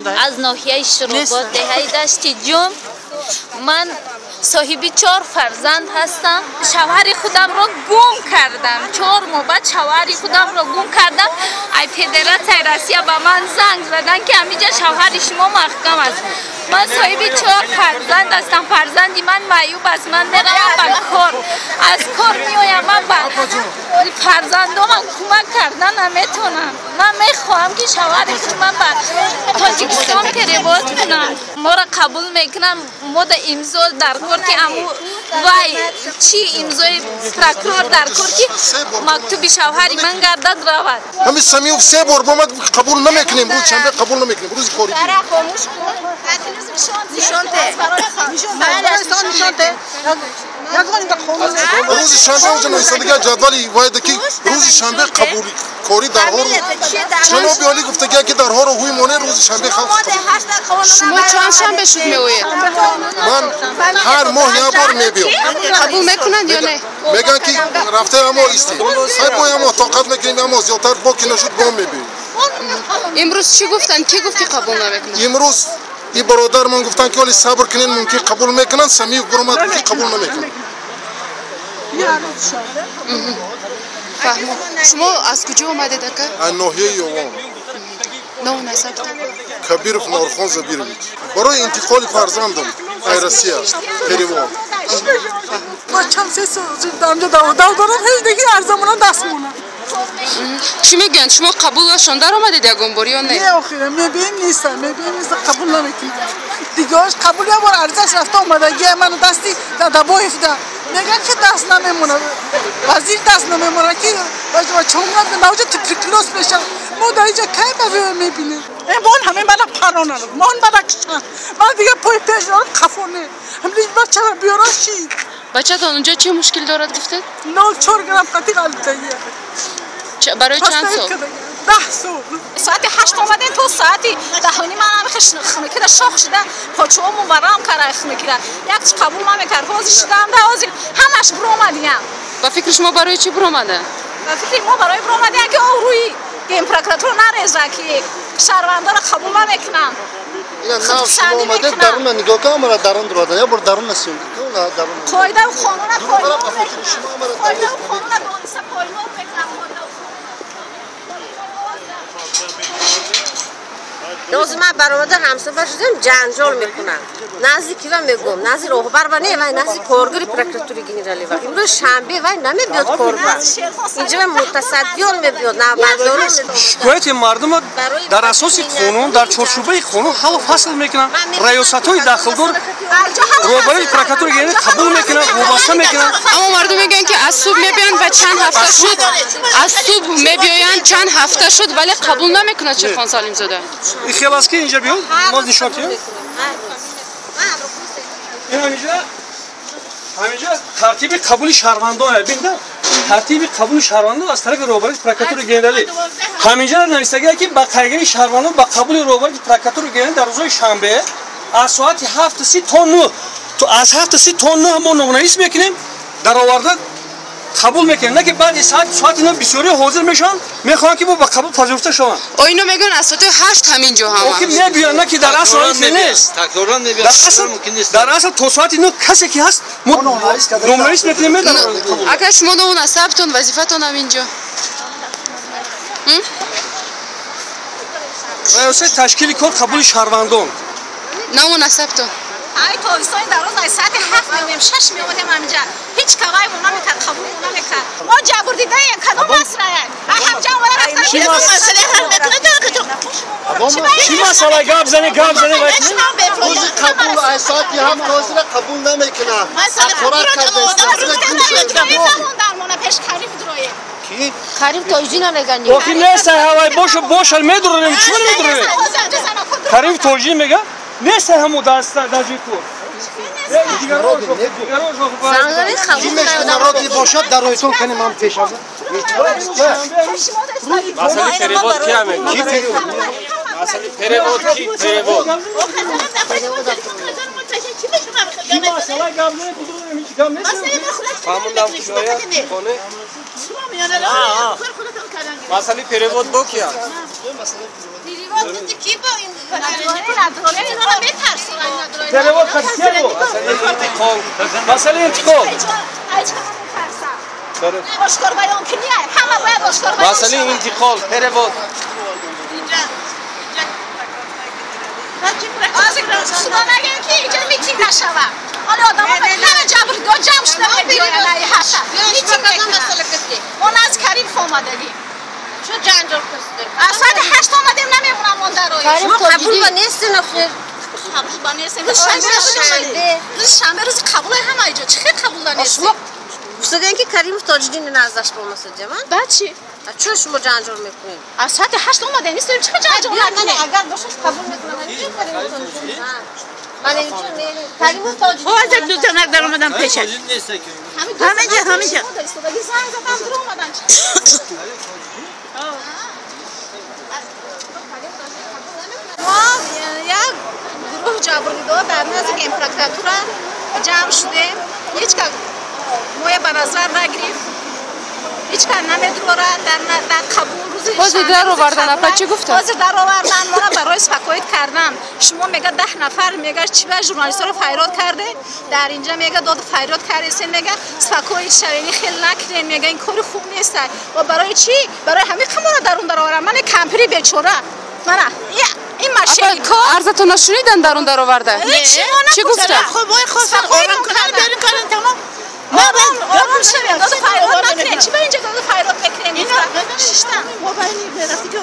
از ناحیه شروبات دهه دشت جم. من صاحبی 4 فرزند هستم. شوهر خودم را گم کردم. 4 ماه بعد شوهر خودم را گم کردم. ای فدراسیون روسیه به من زنگ زدن که همینجا شوهر شما محکم است. من صاحبی 4 فرزند هستم. فرزندی من معیوب است. من میرم به کار. از کار میایم. من به فرزندام کمک کردن نمیتونم. من میخواهم که شوهر خود من به تاجیکستان که روابط کنم. ما را قبول میکنم. ما در امضا در کار که امو وای چی امضای پروکرور در کار که مکتوب شوهری من گردد رود. همین سمیوف 3 بار با من قبول نمیکنیم. روز شنبه قبول نمیکنیم. روز کاری. روز شنبه اونجا نویسندگی جدولی واحد که روز شنبه قبول کاری درها رو جناب عالی گفته که درها رو هوی مونه روز شنبه خلق شما چند شنبه شد میوید؟ من هر ماه یه بار میبیام. قبول میکنند یا نه؟ میگن که رفته اما ایستی های باید اما طاقت میکنیم اما زیادتر با که نشد با میبیم. امروز چی گفتن؟ کی گفت که قبول نمیکنند؟ امروز این برادر من گفتن که ولی صبر کنین ممکن قبول میکنن. سمیف برامد که قبول نمیکنن. فهمم. شما از کجا اومدید اکا؟ از ناحیه یوان. نام نسبتون؟ کبیرف نورخان زبیرویچ. برای انتقال فرزندم ایرسی است. پریوان. ما چند سه سال اینجا دارم هیچ دیگه ارزمونم دست مونم. چی میگن؟ شما قبول شدن اومدید یگان بار یا نه؟ نه آخیره میبینیم نیستم قبول نمیکنم. دیگه قبول یه بار ارزش رفته اومدگی من دستی دبا هفته میگن که دست نمیمونه. وزیر دست نمیمونه که چون نوجه تریکلوس بشه. ما در اینجا کی به میبینیم. این بان همه بعد پرانه رو من بعد کشتن. من دیگه پای پیش رو خفونه. همین بچه رو بیارن چی؟ بچه‌تون اونجا چه مشکل دارد گفتید؟ 0.4 گرم قطعی غلطیه. برای چند سال؟ 10 سال. ساعت 8 اومدین تو ساعتی 10 من هم خمکیده شاخ شده پاچه‌مو برام کرده خمکیده یک قبول نمی‌کرد حاضر شدم ده حاضر همش برو اومدیم. با فکر شما برای چی برو اومده؟ با فکر ما برای برو اومدیم که روی این پروکراتور نریزه که شهروندا را قبول نمیکنن. اینا نه شما اومده درون نگاه کنم مرا درون درآده یا بر درون نسیم. قاعده و قانون قانون و قانون دانسته قانون روز ما برآمده همسفر شدیم جنجال میکنن. نزدیکی و میگم نزدیک راهبر و نه و نزدیک کارگر پروکراتوری گنرالی و امروز شنبه و نمیاد کاربر. اینجا متصدیان میاد نامداران. شکایت مردم در اساس قانون در چارچوبه قانون حل فصل میکنن. ریاست‌های داخلدار راهبری پروکراتوری گنرالی قبول میکنن وابسته میکنن. اما مردم میگن که از صبح میبینن و چند هفته شد از صبح میبینن چند هفته شد ولی قبول نمیکنه چه خان سالم زاده. خیال است که اینجا بیاد ما نشون میدیم. این همینجا ترتیب قبول شهروندان ببینید. ترتیب قبول شهروندان از طرف راهبری پروکراتوری گنرالی همینجا نوشته که با قیدی شهروندان با قبول راهبری پروکراتوری گنرالی در روز شنبه از ساعت 7 تا 9 تو از 7 تا 9 ما نمونه‌ریز میکنیم در آورده قبول میکنن نه که بعد ساعت اینا بسیاری حاضر میشن میخوان که با قبول پذیرفته شون. اینو میگن از ساعت 8 همینجا هم. اوکی میبینن نه که در اصل نیست. تکرارا نمیاد. ممکن نیست. در اصل تو ساعت اینو کسی که هست نمونه‌ریز میکنیم در اگر شما اون حسابتون وظیفتون همینجا. رئیس تشکیل کار قبول شهروندان. نه اون حسابتون. ای تو ایستای در روز ساعت 7 میویم 6 میومدیم همینجا هیچ کوای مون نمیکرد قبول نمیکرد ما جبر دیده کدوم مسئله ای همجا اومدن چی مسئله حل نکنه که چی مسئله گپ زنی روز قبول از ساعت 7 حاضر قبول نمیکنن. خوراک کرده پیش خریف درویه کی خریف توجیه نمیگن. اوکی نیست هوای باشه میدونم چی میدونم خریف توجیه میگه نیست همو دست در جیکو زنگاری خبری باشد در رویتون کنیم هم پیش از مسئله پریواد کی همه کی پریواد مسئله پریواد کی پریواد کی مسئله گابنه کدوم هیچ گام نیست فهموندم شاید کنه مسئله پریواد با کیا پریواد کی با این تلوات خسیه بود مسئله انتقال اشکار بیان کنیه همه باید اشکار بیان مسئله انتقال پربود شما نگیم که اینجا میتینگ نشوه حالا آدم ها همه جبر جمع شده بیاین ای حتا میتینگ نکنه ما از کریم آمدگیم چو جنجال کسته از ساعت 8 آمدیم نمیمونم اون درایی شما قبول با نیستین آخر قبول با نیستیم روز شنبه روز قبول همه اینجا چه خیلی قبول نیستیم افتادین که کریم تاجدین نزدش با مسجد من بعد چی؟ چرا شما جنجال میکنید؟ از ساعت 8 اومدیم نیستیم چه جنجال نکنیم؟ اگر باشه قبول میکنم چه کریم تاجدین؟ من اینجا کریم تاجدین از دو تا نقدر اومدم پیشش همه جا زنگ زدم در اومدن ما یک گروه جبرگیدار در نزدیک امپراتورا جمع شدیم هیچ که موی به نظر نگرفت هیچ که نمیدوره در قبول روز بازی در آوردن اپا چی گفتن؟ بازی در آوردن ما را برای سپکویت کردن شما میگه 10 نفر میگه چی به ژورنالیست رو فریاد کرده در اینجا میگه داد فریاد کردین میگه سپکویت شوینی خیلی نکنین میگه این کار خوب نیست و برای چی برای همین کمونه در اون در آوردن من کمپری بیچاره من این ماشین کو ارزتون نشونیدن در اون در آورده چی گفتن؟ خب وای خواستن آرام کنن برین کارن تمام ما آرام شویم داد فریاد نکنین چی به اینجا داد فریاد بکنین ششتن موبایلی برفتی که